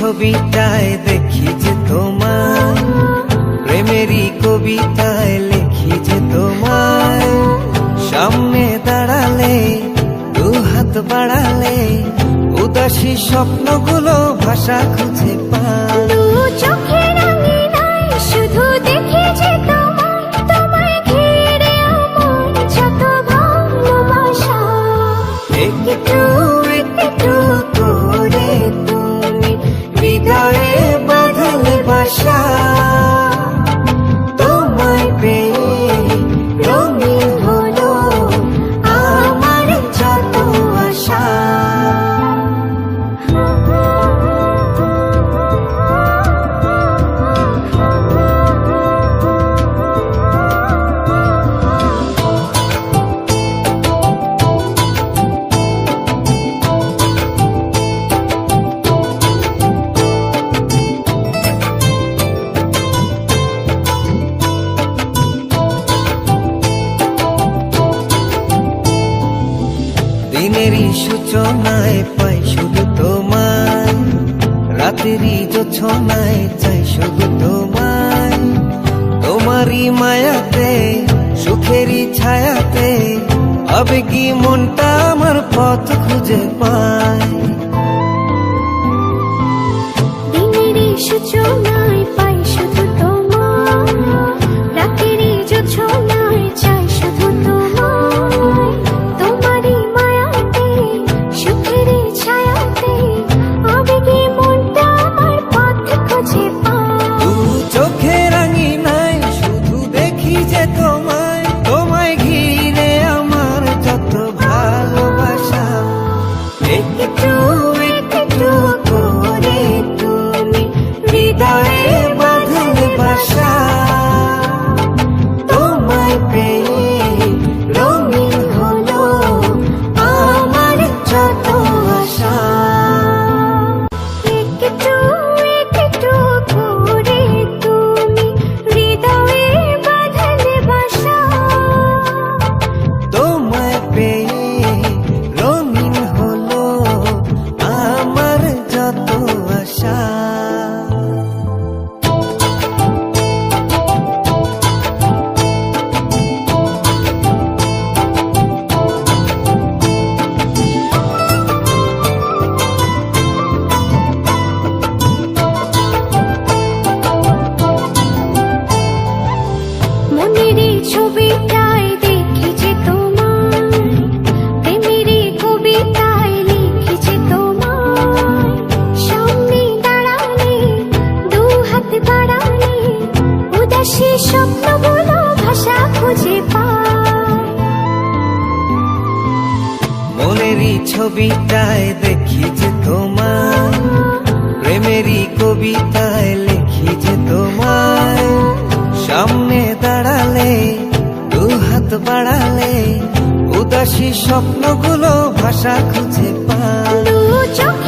ছবিটায় দেখি যে তোমার, প্রেমেরই কবিতায় লিখি যে তোমার, সামনে দাঁড়ালে দু হাত বাড়ালে উদাসী স্বপ্নগুলো ভাষা খুঁজে পায়। দু চোখের আঙিনায় শুধু দেখি যে তোমায়, তোমায় ঘিরে আমার যত ভালোবাসা। একটু একটু করে তুমি হৃদয়ে বাঁধলে বাসা, তোমায় পেয়ে রঙিন হলো আমার যত আশা। দিনেরই সূচনায় পাই শুধু তোমায়, রাতেরই জোছনায় চাই শুধু তোমায়, তোমারই মায়াতে সুখেরই ছায়াতে আবেগী মনটা আমার পথ খুঁজে পায়। দিনেরই সূচনায় পাই শুধু তোমায়, রাতেরই জোছনায় চাই শুধু তোমায়, তোমারই মায়াতে সুখেরই ছায়াতে আবেগী মনটা আমার পথ খুঁজে পায়। দু চোখের আঙিনায় শুধু দেখি যে তোমায়, তোমায় ঘিরে আমার যত ভালোবাসা। একটু একটু করে তুমি হৃদয়ে বাঁধলে বাসা, তোমায় পেয়ে রঙিন হলো আমার যত আশা। একটু একটু করে তুমি হৃদয়ে বাঁধলে বাসা, তোমায় পেয়ে রঙিন হলো আমার যত আশা। মনেরই ছবিটায় দেখি যে তোমায়, প্রেমেরই কবিতায় লিখি যে তোমায়, সামনে দাঁড়ালে দু হাত বাড়ালে উদাসী স্বপ্নগুলো ভাষা খুঁজে পায়। মনেরই ছবিটায় দেখি যে তোমার, প্রেমেরই কবিতায় লিখি যে তোমার, সামনে দাঁড়ালে দু হাত বাড়ালে উদাসী স্বপ্নগুলো ভাষা খুঁজে পায়। দু চোখের